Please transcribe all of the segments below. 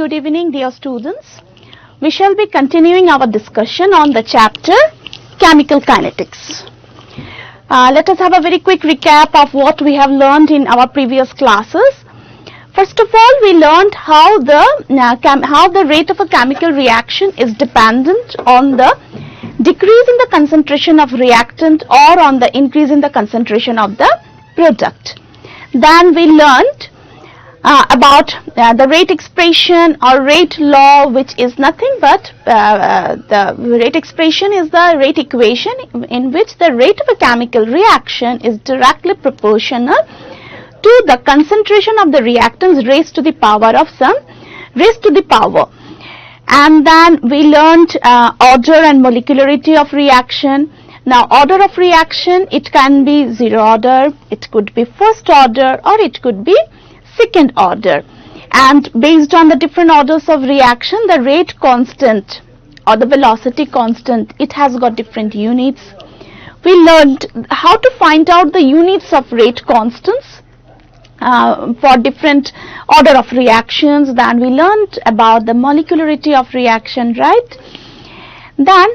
good evening, dear students. We shall be continuing our discussion on the chapter Chemical Kinetics. Let us have a very quick recap of what we have learned in our previous classes. First of all, we learned how the rate of a chemical reaction is dependent on the decrease in the concentration of reactant or on the increase in the concentration of the product. Then we learned about the rate expression or rate law, which is nothing but the rate expression is the rate equation in which the rate of a chemical reaction is directly proportional to the concentration of the reactants raised to the power of And then we learned order and molecularity of reaction. Now, order of reaction, it can be zero order, it could be first order, or it could be second order, and based on the different orders of reaction, the rate constant or the velocity constant, it has got different units. We learned how to find out the units of rate constants for different order of reactions. Then we learned about the molecularity of reaction, right? Then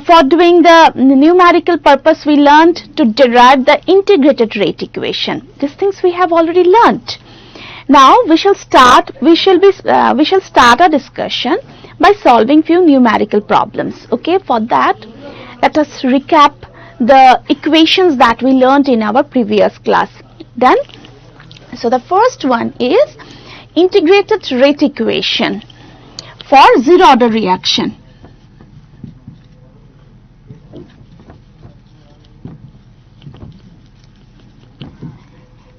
for doing the numerical purpose, we learned to derive the integrated rate equation. These things we have already learned. Now we shall start our discussion by solving few numerical problems. Okay, for that let us recap the equations that we learned in our previous class. Then, so the first one is integrated rate equation for zero order reaction.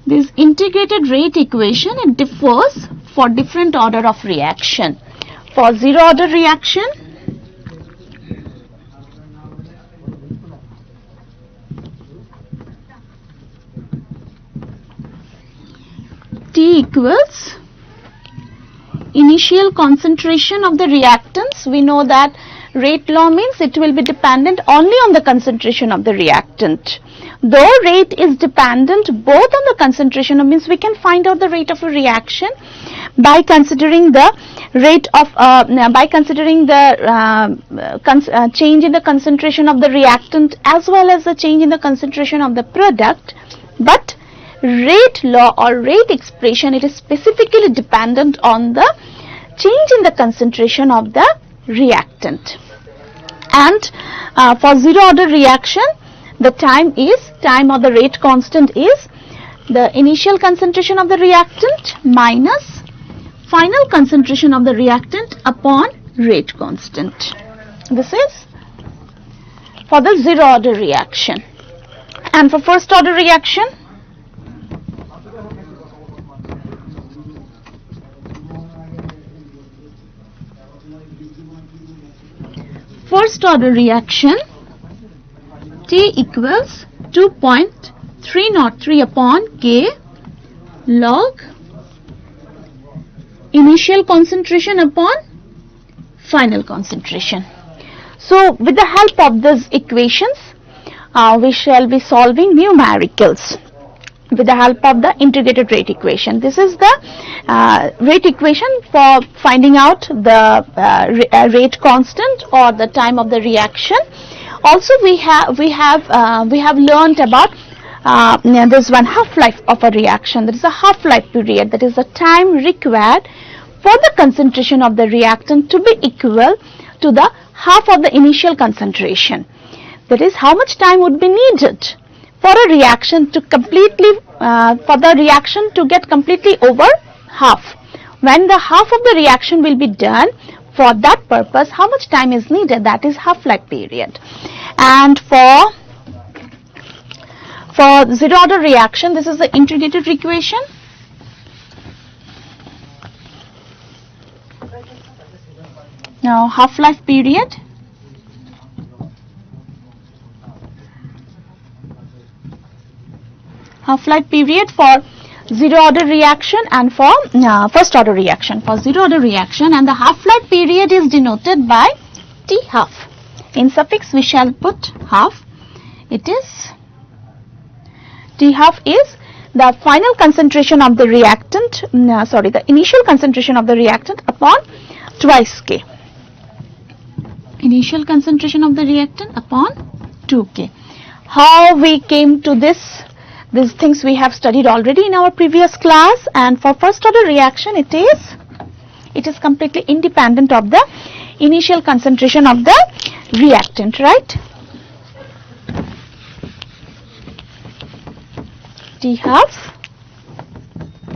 This integrated rate equation, it differs for different order of reaction. For zero order reaction, T equals initial concentration of the reactants. We know that rate law means it will be dependent only on the concentration of the reactant. Though rate is dependent both on the concentration, means we can find out the rate of a reaction by considering the rate of change in the concentration of the reactant as well as the change in the concentration of the product. But rate law or rate expression, it is specifically dependent on the change in the concentration of the reactant. And for zero order reaction, the time or the rate constant is the initial concentration of the reactant minus final concentration of the reactant upon rate constant. This is for the zero order reaction. And for first order reaction, T equals 2.303 upon K log initial concentration upon final concentration. So with the help of these equations, we shall be solving numericals with the help of the integrated rate equation. This is the rate equation for finding out the rate constant or the time of the reaction. Also, we have learned about this one, half-life of a reaction. There is a half-life period, that is the time required for the concentration of the reactant to be equal to the half of the initial concentration. That is, how much time would be needed for a reaction to get completely over half. When the half of the reaction will be done, for that purpose, how much time is needed? That is half-life period. And for zero order reaction, this is the integrated equation. Now, half-life period. Half-life period for zero order reaction and for first order reaction. For zero order reaction, and the half-life period is denoted by T half. In suffix we shall put half. It is T half is the final concentration of the reactant, the initial concentration of the reactant upon twice K. Initial concentration of the reactant upon 2K. How we came to this? These things we have studied already in our previous class, and for first order reaction it is completely independent of the initial concentration of the reactant, right? T half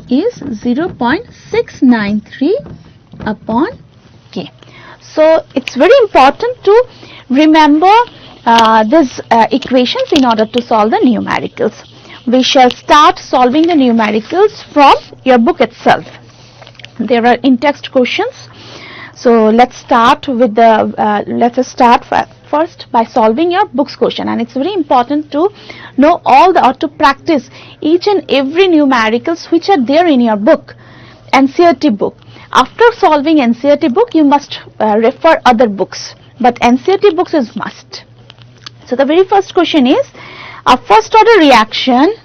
is 0.693 upon K. So it's very important to remember these equations in order to solve the numericals. We shall start solving the numericals from your book itself. There are in-text questions. So let's start with the first by solving your book's question, and it's very important to know or to practice each and every numericals which are there in your book, NCERT book. After solving NCERT book, you must refer other books, but NCERT books is must. So the very first question is a first order reaction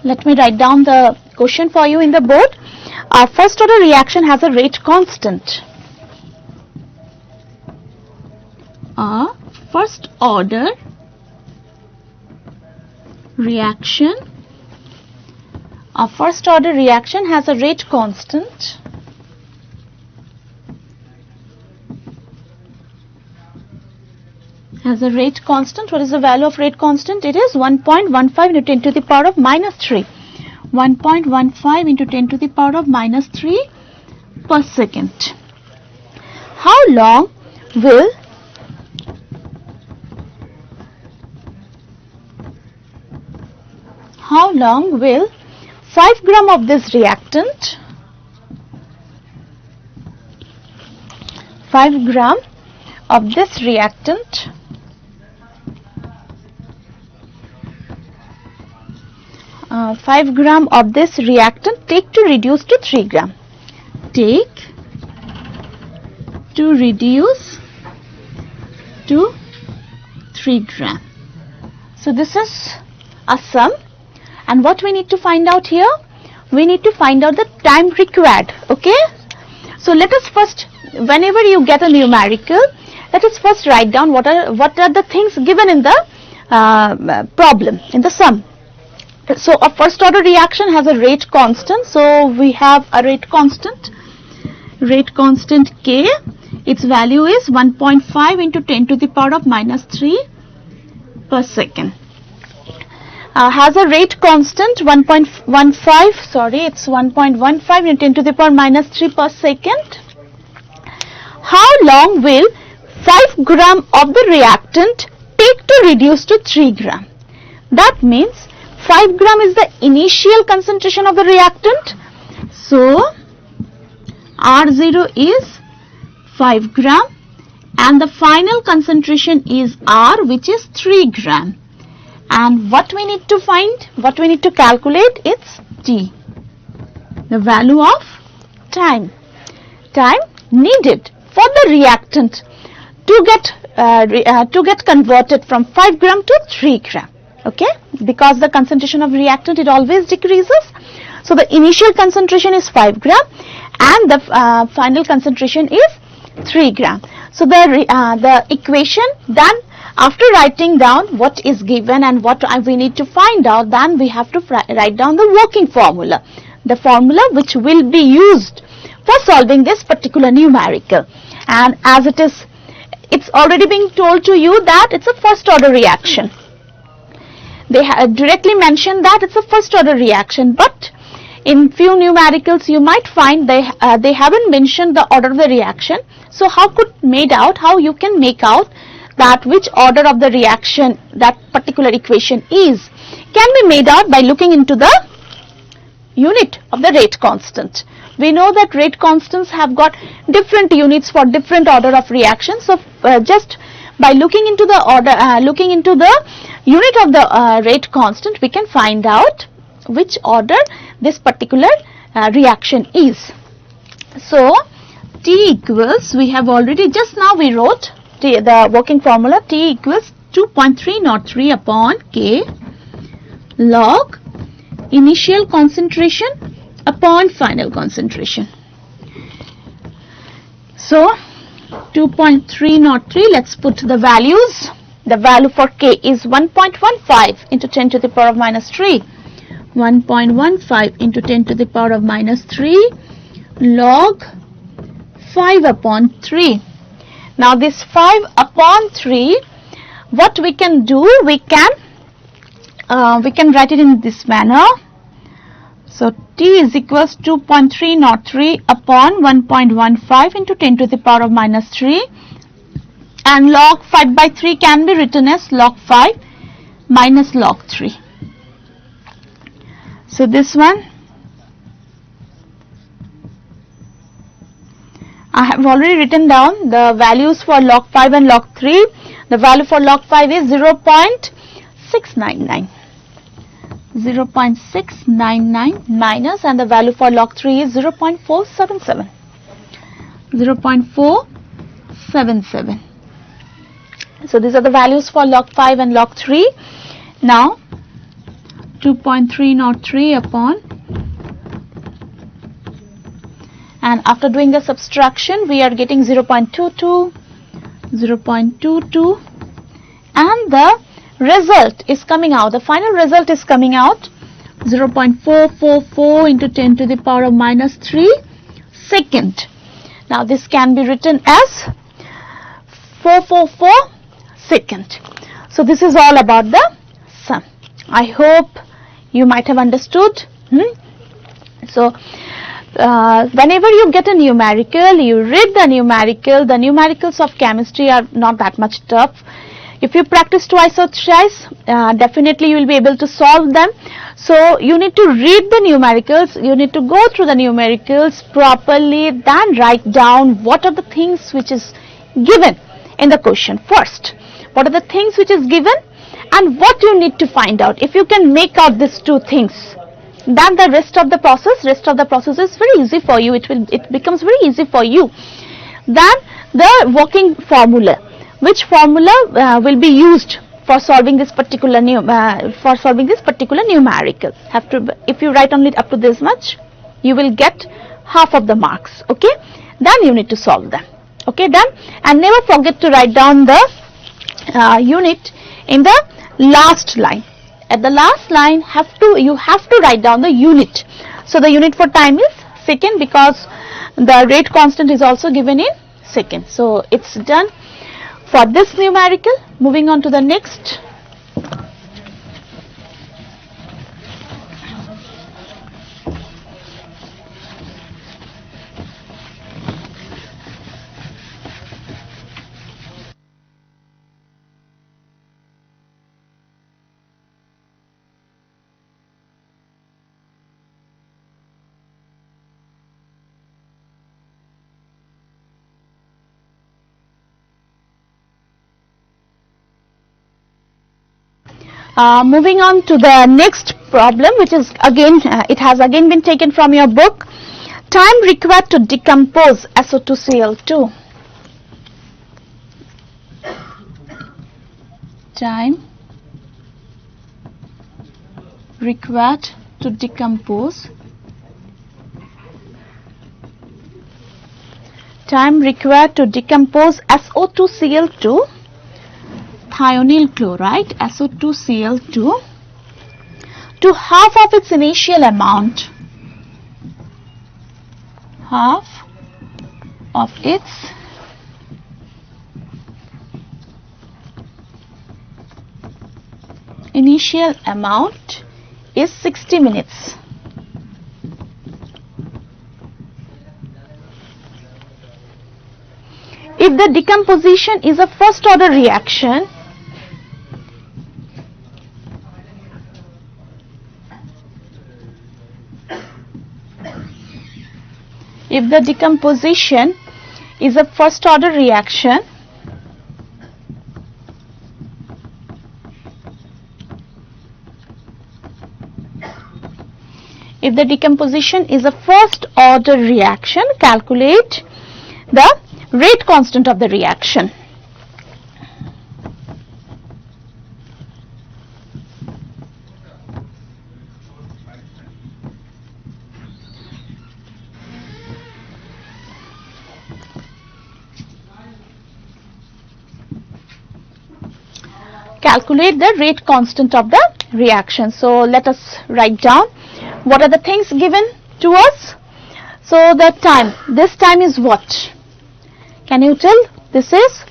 let me write down the question for you in the board. A first order reaction has a rate constant. A first order reaction has a rate constant What is the value of rate constant? It is 1.15 into 10 to the power of minus 3. 1.15 into 10 to the power of minus 3 per second. How long will how long will 5 gram of this reactant, 5 gram of this reactant take to reduce to 3 gram? Take to reduce to 3 gram. So this is a sum, and what we need to find out here? We need to find out the time required. Okay, so let us first, whenever you get a numerical, let us first write down what are the things given in the problem, in the sum. So a first order reaction has a rate constant. So we have a rate constant K. Its value is 1.5 into 10 to the power of minus 3 per second. Has a rate constant 1.15, it's 1.15 into 10 to the power minus 3 per second. How long will 5 gram of the reactant take to reduce to 3 gram? That means 5 gram is the initial concentration of the reactant. So R0 is 5 gram and the final concentration is R, which is 3 gram. And what we need to find, what we need to calculate, it's T, the value of time needed for the reactant to get converted from 5 gram to 3 gram. Okay, because the concentration of reactant, it always decreases. So the initial concentration is 5 gram and the final concentration is 3 gram. So the equation, then after writing down what is given and what we need to find out, then we have to write down the working formula, the formula which will be used for solving this particular numerical. And as it's already being told to you that it's a first order reaction. They have directly mentioned that it's a first order reaction, but in few numericals you might find they haven't mentioned the order of the reaction. So how you can make out that which order of the reaction that particular equation is, can be made out by looking into the unit of the rate constant. We know that rate constants have got different units for different order of reaction. So just by looking into the unit of the rate constant, we can find out which order this particular reaction is. So T equals, we have already just now we wrote the working formula, T equals 2.303 upon K log initial concentration upon final concentration. So 2.303, let's put the values. The value for K is 1.15 into 10 to the power of minus 3. 1.15 into 10 to the power of minus 3 log 5 upon 3. Now this 5 upon 3, what we can do, we can write it in this manner. So T is equals 2.303 upon 1.15 into 10 to the power of minus 3, and log 5 by 3 can be written as log 5 minus log 3. So this one I have already written down the values for log 5 and log 3. The value for log 5 is 0.699. 0.699 minus, and the value for log 3 is 0.477. 0.477. So these are the values for log 5 and log 3. Now 2.303 upon, and after doing the subtraction we are getting 0.22, 0.22, and the result is coming out, the final result is coming out 0.444 into 10 to the power of minus 3 second. Now this can be written as 444 second. So this is all about the sum. I hope you might have understood. So whenever you get a numerical, you read the numerical. The numericals of chemistry are not that much tough. If you practice twice or thrice, definitely you will be able to solve them. So you need to read the numericals, you need to go through the numericals properly, then write down what are the things which is given in the question first. What are the things which is given and what you need to find out. If you can make out these two things, then the rest of the process is very easy for you. It becomes very easy for you. Then the working formula. Which formula will be used for solving this particular numerical? If you write only up to this much, you will get half of the marks. Okay, then you need to solve them. Okay, done. And never forget to write down the unit in the last line. At the last line, you have to write down the unit. So the unit for time is second, because the rate constant is also given in second. So it's done for this numerical. Moving on to the next. Moving on to the next problem, which is again, it has again been taken from your book. Time required to decompose SO2Cl2. Time required to decompose. Time required to decompose SO2Cl2, thionyl chloride, SO2Cl2, to half of its initial amount. Half of its initial amount is 60 minutes. If the decomposition is a first order reaction, if the decomposition is a first order reaction, calculate the rate constant of the reaction. Calculate the rate constant of the reaction. So let us write down what are the things given to us. So the time, this time is what? Can you tell? This is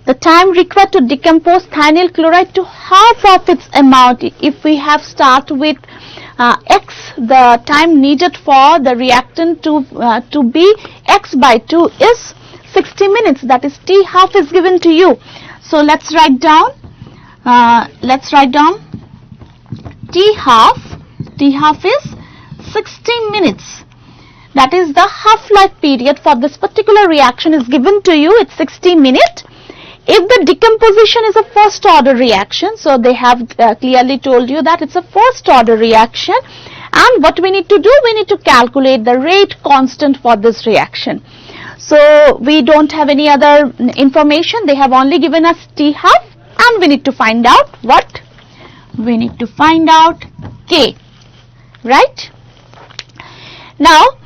the time required to decompose thionyl chloride to half of its amount. If we have start with x, the time needed for the reactant to be x by 2 is 60 minutes. That is T half is given to you. So let's write down. T half is 60 minutes. That is the half-life period for this particular reaction is given to you. It's 60 minutes. If the decomposition is a first order reaction, so they have clearly told you that it's a first order reaction, and what we need to do, we need to calculate the rate constant for this reaction. So we don't have any other information. They have only given us T half, and we need to find out what? We need to find out K, right? Now,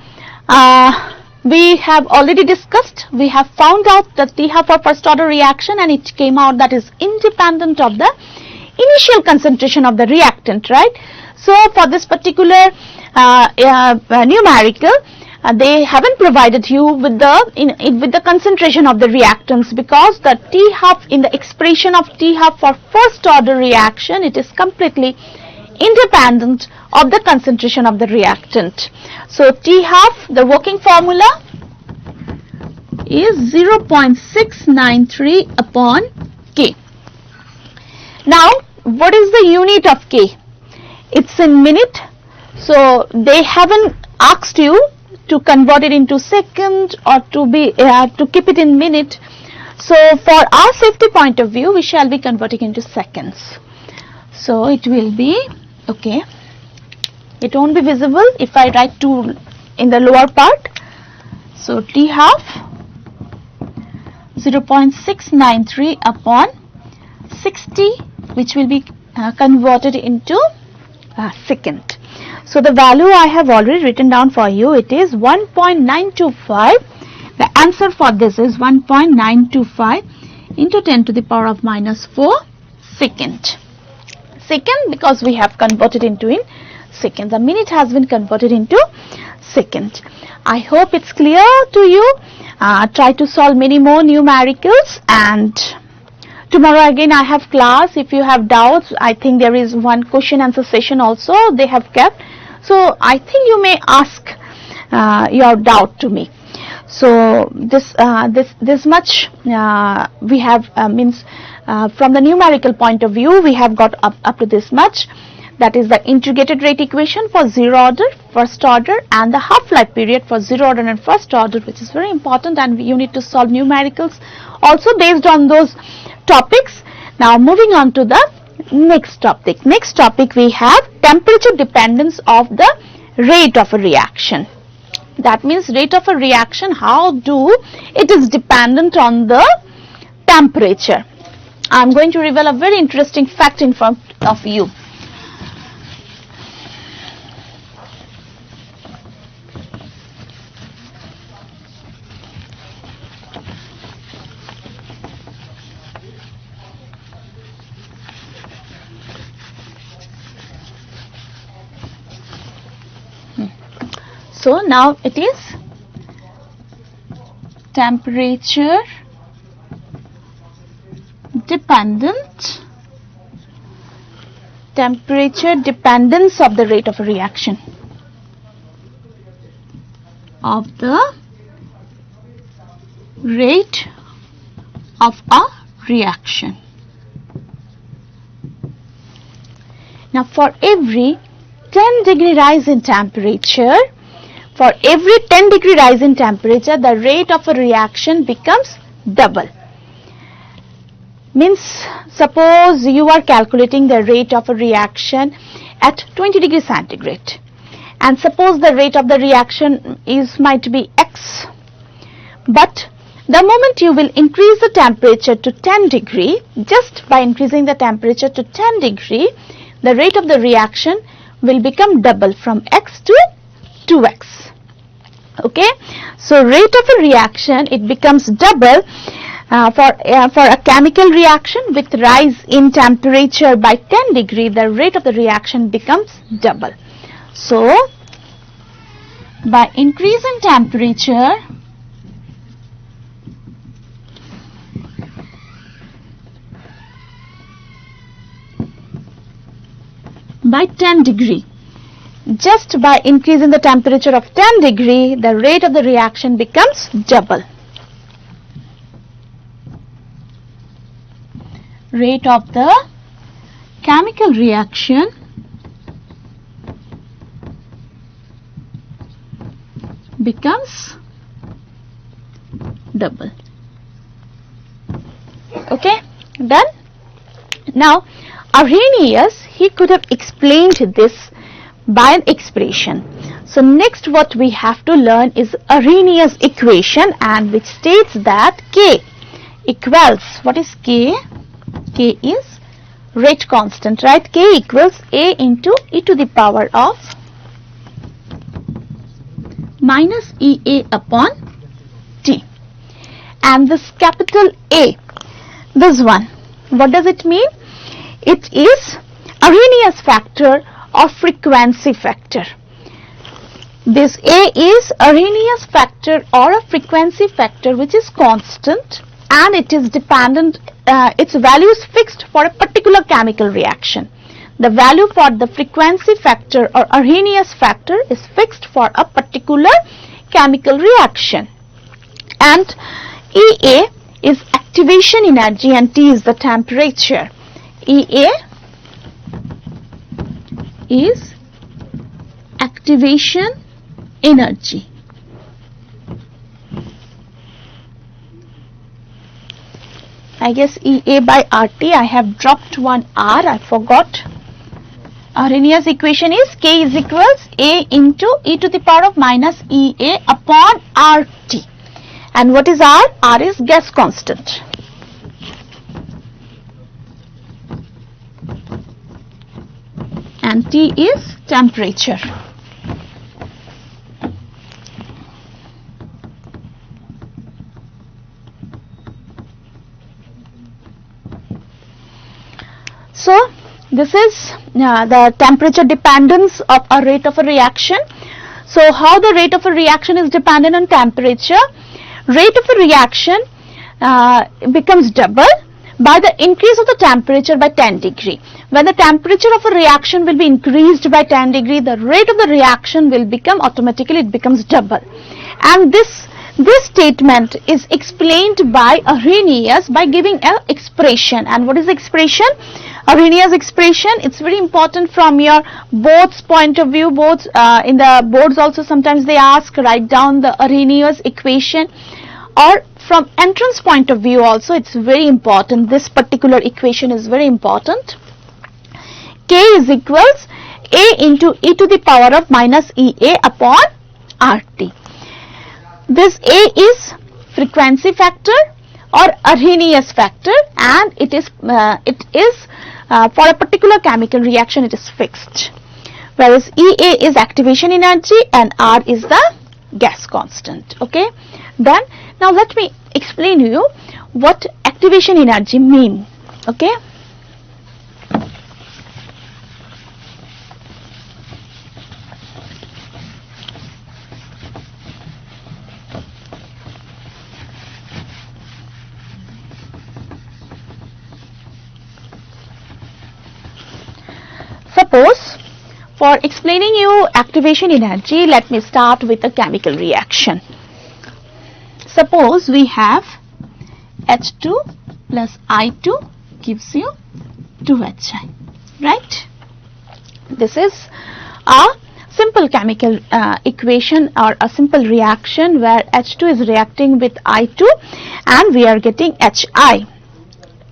we have already discussed, we have found out the T half for first order reaction, and it came out that is independent of the initial concentration of the reactant, right? So for this particular numerical, they haven't provided you with the concentration of the reactants, because the T half in the expression of T half for first order reaction, it is completely independent of the concentration of the reactant. So T half, the working formula is 0.693 upon K. Now what is the unit of K? It's in minute. So they haven't asked you to convert it into second or to keep it in minute. So for our safety point of view, we shall be converting into seconds. So it will be, okay, it won't be visible if I write 2 in the lower part. So T half 0.693 upon 60, which will be converted into second. So the value I have already written down for you, it is 1.925. The answer for this is 1.925 into 10 to the power of minus 4 second. Second, because we have converted into in second. The minute has been converted into second. I hope it's clear to you. Try to solve many more numericals, and tomorrow again I have class. If you have doubts, I think there is one question answer session also they have kept. So I think you may ask your doubt to me. So this much we have from the numerical point of view, we have got up to this much. That is the integrated rate equation for 0 order, first order, and the half-life period for 0 order and first order, which is very important, and you need to solve numericals also based on those topics. Now moving on to the next topic. Next topic we have temperature dependence of the rate of a reaction. That means rate of a reaction, how do it is dependent on the temperature. I am going to reveal a very interesting fact in front of you. So now it is temperature dependence of the rate of a reaction, of the rate of a reaction. Now for every 10-degree rise in temperature, the rate of a reaction becomes double. Means suppose you are calculating the rate of a reaction at 20 degrees centigrade, and suppose the rate of the reaction might be x, but The moment you will increase the temperature to 10 degree, just by increasing the temperature to 10 degree, the rate of the reaction will become double from x to 2x. Okay, so rate of a reaction, it becomes double for a chemical reaction with rise in temperature by 10 degree, the rate of the reaction becomes double. So by increasing temperature by 10 degree, just by increasing the temperature of 10 degree, the rate of the reaction becomes double. Rate of the chemical reaction becomes double. Okay, done? Now, Arrhenius, he could have explained this by an expression. So next what we have to learn is Arrhenius equation, and which states that K equals, what is K? K is rate constant, right? K equals A into e to the power of minus EA upon T. And this capital A, this one, what does it mean? It is Arrhenius factor or frequency factor. This A is Arrhenius factor or a frequency factor which is constant, and it is dependent, its value is fixed for a particular chemical reaction. The value for the frequency factor or Arrhenius factor is fixed for a particular chemical reaction. And EA is activation energy and T is the temperature. EA is activation energy. I guess EA by RT, I have dropped one R, I forgot. Arrhenius equation is K is equals A into e to the power of minus EA upon RT. And what is R? R is gas constant. And T is temperature. So this is the temperature dependence of a rate of a reaction. So how the rate of a reaction is dependent on temperature? Rate of a reaction becomes double by the increase of the temperature by 10 degree. When the temperature of a reaction will be increased by 10 degree, the rate of the reaction will become automatically, it becomes double. And this statement is explained by Arrhenius by giving an expression. And what is the expression? Arrhenius expression, it's very important from your board's point of view. Boards, in the boards also sometimes they ask, write down the Arrhenius equation, or from entrance point of view also it's very important. This particular equation is very important. K is equals A into e to the power of minus EA upon RT. This A is frequency factor or Arrhenius factor, and it is for a particular chemical reaction it is fixed, whereas EA is activation energy and R is the gas constant. Okay, then now let me explain to you what activation energy mean. Okay, suppose, for explaining you activation energy, let me start with a chemical reaction. Suppose we have H2 plus I2 gives you 2HI, right? This is a simple chemical equation or a simple reaction where H2 is reacting with I2 and we are getting HI.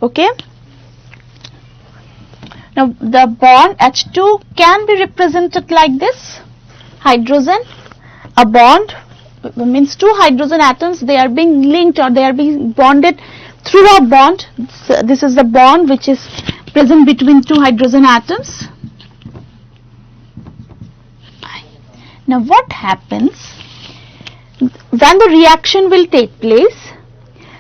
Okay. Now the bond H2 can be represented like this: hydrogen, a bond means two hydrogen atoms, they are being linked or they are being bonded through a bond. So this is the bond which is present between two hydrogen atoms. Now what happens when the reaction will take place?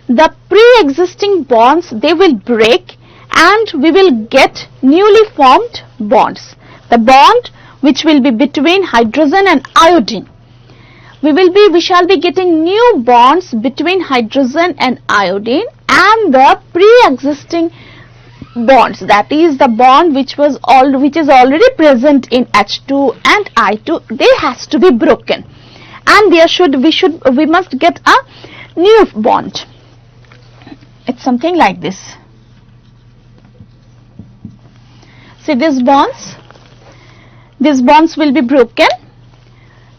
The pre-existing bonds, they will break and we will get newly formed bonds. The bond which will be between hydrogen and iodine. We shall be getting new bonds between hydrogen and iodine, and the pre-existing bonds, that is the bond which is already present in H2 and I2, they has to be broken, and we must get a new bond. It's something like this. See these bonds will be broken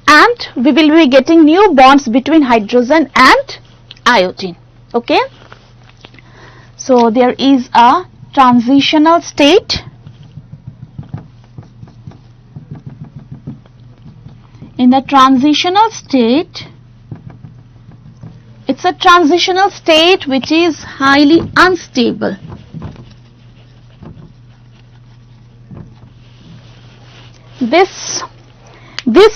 and we will be getting new bonds between hydrogen and iodine. Okay, so there is a transitional state. In the transitional state, it's a transitional state which is highly unstable. This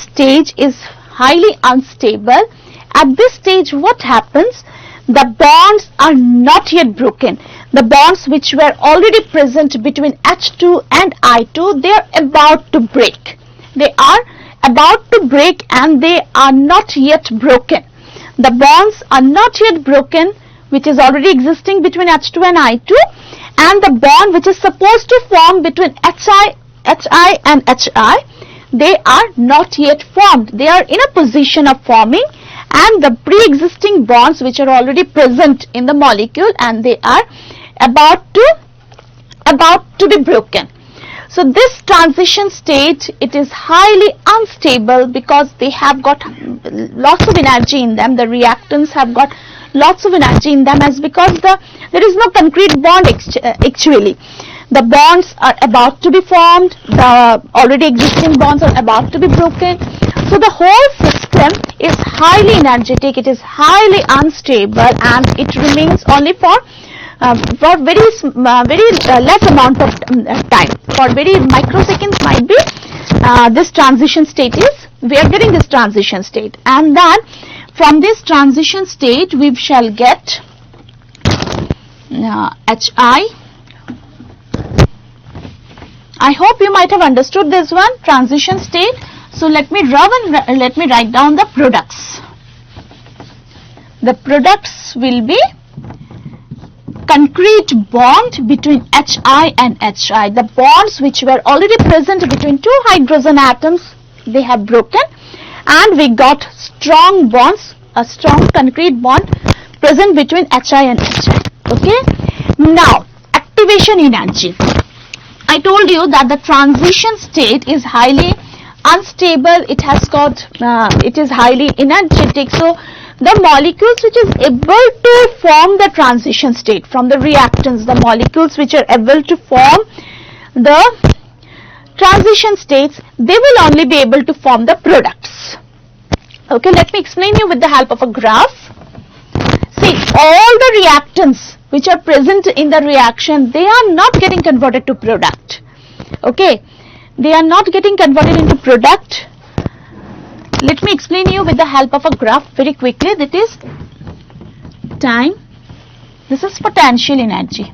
stage is highly unstable. At this stage, what happens? The bonds are not yet broken. The bonds which were already present between H2 and I2, they are about to break. They are about to break and they are not yet broken. The bonds are not yet broken, which is already existing between H2 and I2, and the bond which is supposed to form between HI and HI, they are not yet formed. They are in a position of forming, and the pre-existing bonds which are already present in the molecule, and they are about to be broken. So this transition state, it is highly unstable because they have got lots of energy in them. The reactants have got lots of energy in them, as because there is no concrete bond actually. The bonds are about to be formed, the already existing bonds are about to be broken. So the whole system is highly energetic, it is highly unstable, and it remains only for very less amount of time. For very microseconds might be this transition state is, we are getting this transition state, and then from this transition state we shall get HI. I hope you might have understood this one, transition state. So let me write down the products. The products will be concrete bond between HI and HI. The bonds which were already present between two hydrogen atoms, they have broken, and we got strong bonds, a strong concrete bond present between HI and HI. Okay. Now, activation energy. I told you that the transition state is highly unstable. It is highly energetic. So the molecules which is able to form the transition state from the reactants, the molecules which are able to form the transition states, they will only be able to form the products. Okay, let me explain you with the help of a graph. See, all the reactants which are present in the reaction, they are not getting converted to product. Okay, they are not getting converted into product. Let me explain you with the help of a graph very quickly. That is time, this is potential energy,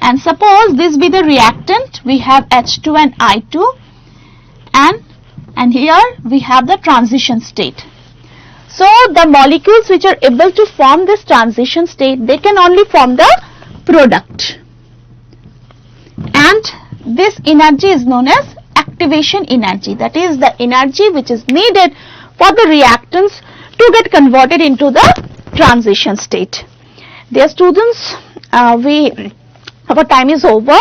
and suppose this be the reactant. We have H2 and I2, and here we have the transition state. So the molecules which are able to form this transition state, they can only form the product, and this energy is known as activation energy. That is the energy which is needed for the reactants to get converted into the transition state. Dear students, our time is over.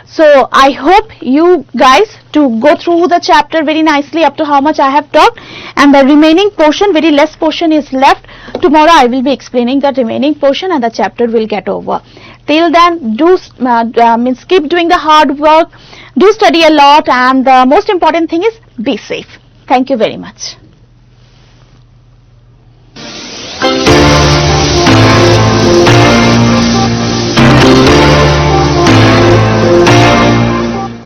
So I hope you guys to go through the chapter very nicely up to how much I have talked, and the remaining portion, very less portion is left. Tomorrow I will be explaining the remaining portion and the chapter will get over. Till then, keep doing the hard work, Do study a lot, and the most important thing is be safe. Thank you very much.